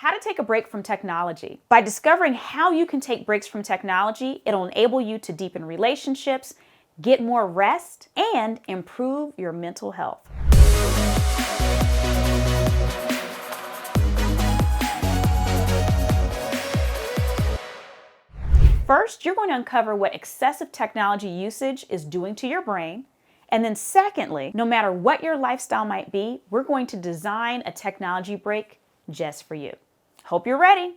How to take a break from technology. By discovering how you can take breaks from technology, it'll enable you to deepen relationships, get more rest, and improve your mental health. First, you're going to uncover what excessive technology usage is doing to your brain. And then secondly, no matter what your lifestyle might be, we're going to design a technology break just for you. Hope you're ready.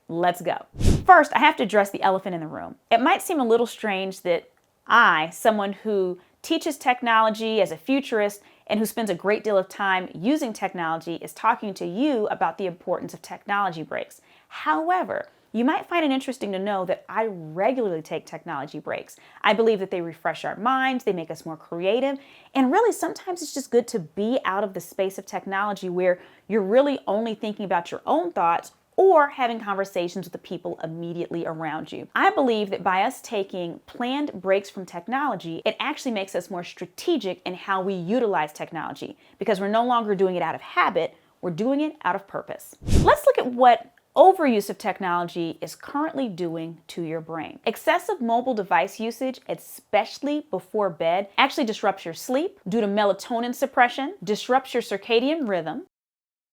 Let's go. First, I have to address the elephant in the room. It might seem a little strange that I, someone who teaches technology as a futurist and who spends a great deal of time using technology, is talking to you about the importance of technology breaks. However, you might find it interesting to know that I regularly take technology breaks. I believe that they refresh our minds, they make us more creative, and really sometimes it's just good to be out of the space of technology where you're really only thinking about your own thoughts or having conversations with the people immediately around you. I believe that by us taking planned breaks from technology, it actually makes us more strategic in how we utilize technology because we're no longer doing it out of habit, we're doing it out of purpose. Let's look at what overuse of technology is currently doing to your brain. Excessive mobile device usage, especially before bed, actually disrupts your sleep due to melatonin suppression, disrupts your circadian rhythm,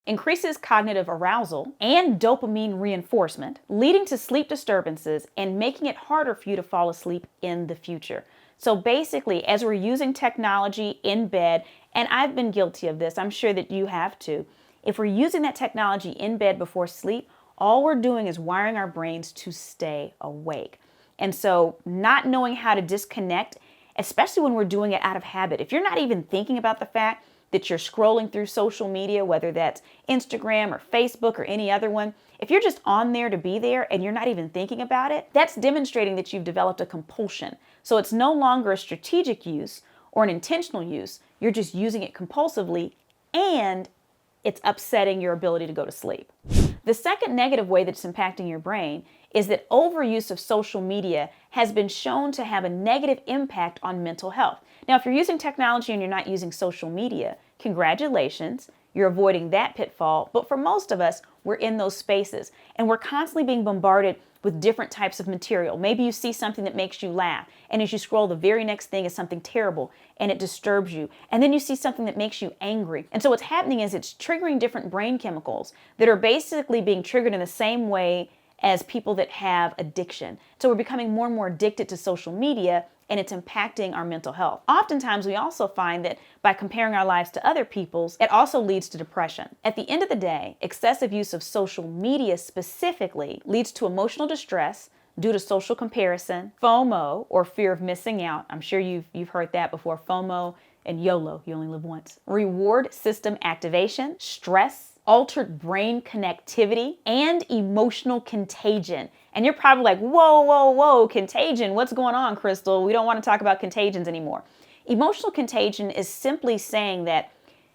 increases cognitive arousal and dopamine reinforcement, leading to sleep disturbances and making it harder for you to fall asleep in the future. So basically, as we're using technology in bed, and I've been guilty of this, I'm sure that you have too, if we're using that technology in bed before sleep, all we're doing is wiring our brains to stay awake. And so not knowing how to disconnect, especially when we're doing it out of habit, if you're not even thinking about the fact that you're scrolling through social media, whether that's Instagram or Facebook or any other one, if you're just on there to be there and you're not even thinking about it, that's demonstrating that you've developed a compulsion. So it's no longer a strategic use or an intentional use. You're just using it compulsively and it's upsetting your ability to go to sleep. The second negative way that it's impacting your brain is that overuse of social media has been shown to have a negative impact on mental health. Now, if you're using technology and you're not using social media, congratulations, you're avoiding that pitfall. But for most of us, we're in those spaces and we're constantly being bombarded with different types of material. Maybe you see something that makes you laugh, and as you scroll, the very next thing is something terrible and it disturbs you. And then you see something that makes you angry. And so what's happening is it's triggering different brain chemicals that are basically being triggered in the same way as people that have addiction. So we're becoming more and more addicted to social media, and it's impacting our mental health. Oftentimes, we also find that by comparing our lives to other people's, it also leads to depression. At the end of the day, excessive use of social media specifically leads to emotional distress due to social comparison, FOMO, or fear of missing out. I'm sure you've heard that before, FOMO and YOLO, you only live once. Reward system activation, stress, altered brain connectivity, and emotional contagion. And you're probably like, whoa, contagion. What's going on, Crystal? We don't want to talk about contagions anymore. Emotional contagion is simply saying that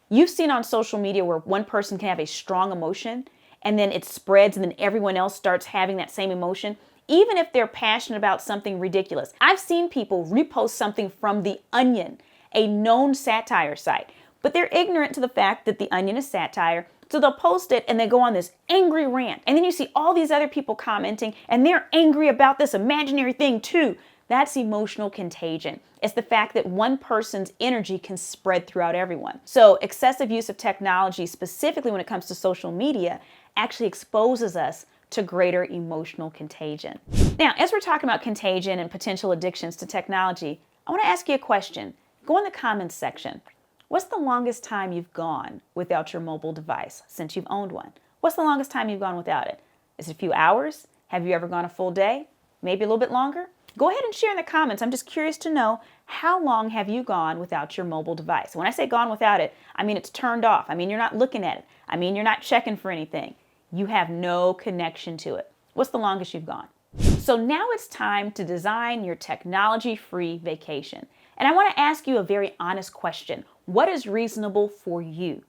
you've seen on social media where one person can have a strong emotion and then it spreads and then everyone else starts having that same emotion, even if they're passionate about something ridiculous. I've seen people repost something from The Onion, a known satire site, but they're ignorant to the fact that The Onion is satire. So they'll post it and they go on this angry rant. And then you see all these other people commenting and they're angry about this imaginary thing too. That's emotional contagion. It's the fact that one person's energy can spread throughout everyone. So excessive use of technology, specifically when it comes to social media, actually exposes us to greater emotional contagion. Now, as we're talking about contagion and potential addictions to technology, I want to ask you a question. Go in the comments section. What's the longest time you've gone without your mobile device since you've owned one? What's the longest time you've gone without it? Is it a few hours? Have you ever gone a full day? Maybe a little bit longer? Go ahead and share in the comments. I'm just curious to know, how long have you gone without your mobile device? When I say gone without it, I mean it's turned off. I mean you're not looking at it. I mean you're not checking for anything. You have no connection to it. What's the longest you've gone? So now it's time to design your technology-free vacation. And I want to ask you a very honest question. What is reasonable for you?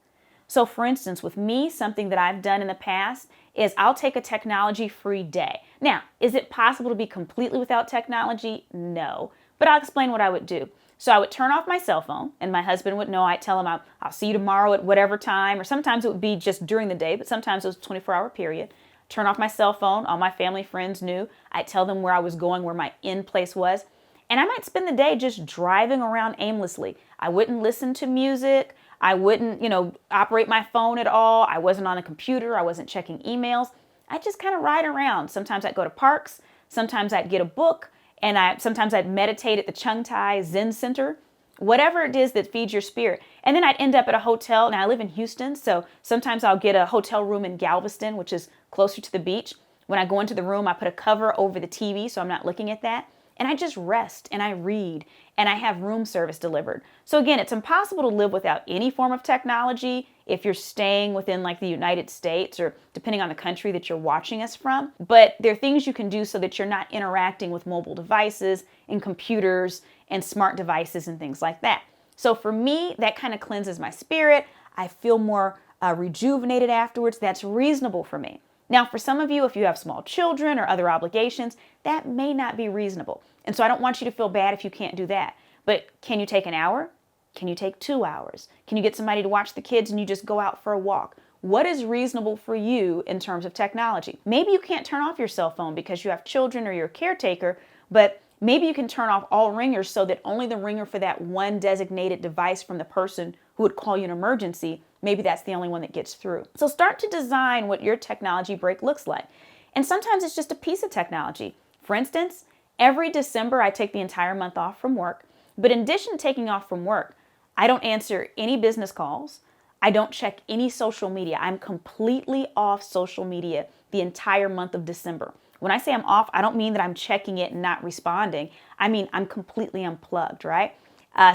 So for instance, with me, something that I've done in the past is I'll take a technology-free day. Now, is it possible to be completely without technology? No, but I'll explain what I would do. So I would turn off my cell phone, and my husband would know. I'd tell him I'll see you tomorrow at whatever time, or sometimes it would be just during the day, but sometimes it was a 24-hour period. Turn off my cell phone. All my family friends knew. I'd tell them where I was going, where my end place was. And I might spend the day just driving around aimlessly. I wouldn't listen to music. I wouldn't, operate my phone at all. I wasn't on a computer. I wasn't checking emails. I just kind of ride around. Sometimes I'd go to parks. Sometimes I'd get a book. And sometimes I'd meditate at the Chung Tai Zen Center, whatever it is that feeds your spirit. And then I'd end up at a hotel. Now I live in Houston, so sometimes I'll get a hotel room in Galveston, which is closer to the beach. When I go into the room, I put a cover over the TV so I'm not looking at that. And I just rest and I read and I have room service delivered. So again, it's impossible to live without any form of technology if you're staying within like the United States or depending on the country that you're watching us from. But there are things you can do so that you're not interacting with mobile devices and computers and smart devices and things like that. So for me, that kind of cleanses my spirit. I feel more rejuvenated afterwards. That's reasonable for me. Now, for some of you, if you have small children or other obligations, that may not be reasonable. And so I don't want you to feel bad if you can't do that. But can you take an hour? Can you take 2 hours? Can you get somebody to watch the kids and you just go out for a walk? What is reasonable for you in terms of technology? Maybe you can't turn off your cell phone because you have children or you're a caretaker, but maybe you can turn off all ringers so that only the ringer for that one designated device from the person who would call you an emergency, maybe that's the only one that gets through. So start to design what your technology break looks like. And sometimes it's just a piece of technology. For instance, every December I take the entire month off from work. But in addition to taking off from work, I don't answer any business calls. I don't check any social media. I'm completely off social media the entire month of December. When I say I'm off, I don't mean that I'm checking it and not responding. I mean, I'm completely unplugged, right?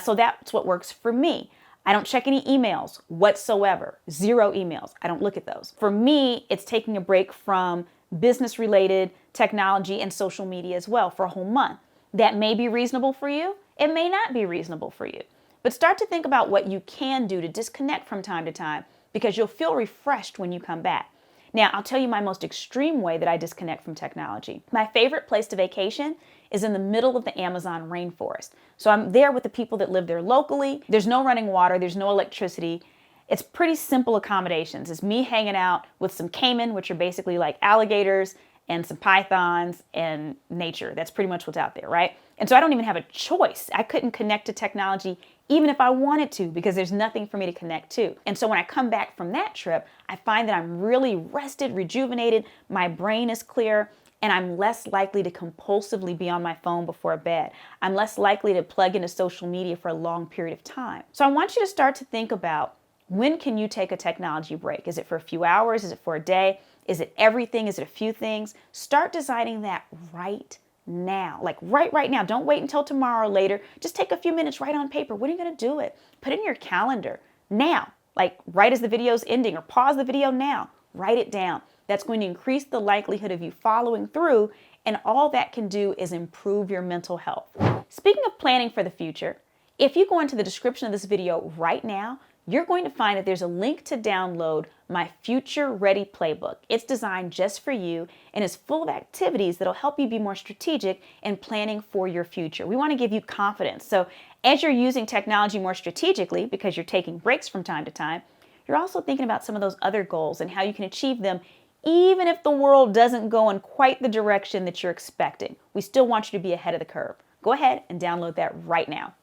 So that's what works for me. I don't check any emails whatsoever. 0 emails. I don't look at those. For me, it's taking a break from business-related technology and social media as well for a whole month. That may be reasonable for you. It may not be reasonable for you. But start to think about what you can do to disconnect from time to time because you'll feel refreshed when you come back. Now, I'll tell you my most extreme way that I disconnect from technology. My favorite place to vacation is in the middle of the Amazon rainforest. So I'm there with the people that live there locally. There's no running water. There's no electricity. It's pretty simple accommodations. It's me hanging out with some caiman, which are basically like alligators, and some pythons and nature. That's pretty much what's out there, right? And so I don't even have a choice. I couldn't connect to technology even if I wanted to because there's nothing for me to connect to. And so when I come back from that trip, I find that I'm really rested, rejuvenated, my brain is clear, and I'm less likely to compulsively be on my phone before bed. I'm less likely to plug into social media for a long period of time. So I want you to start to think about, when can you take a technology break? Is it for a few hours? Is it for a day? Is it everything? Is it a few things? Start designing that right now. Like right now. Don't wait until tomorrow or later. Just take a few minutes, write on paper. When are you going to do it? Put it in your calendar now. Like right as the video's ending, or pause the video now. Write it down. That's going to increase the likelihood of you following through, and all that can do is improve your mental health. Speaking of planning for the future, if you go into the description of this video right now, you're going to find that there's a link to download my Future Ready Playbook. It's designed just for you and is full of activities that'll help you be more strategic in planning for your future. We want to give you confidence. So as you're using technology more strategically, because you're taking breaks from time to time, you're also thinking about some of those other goals and how you can achieve them even if the world doesn't go in quite the direction that you're expecting. We still want you to be ahead of the curve. Go ahead and download that right now.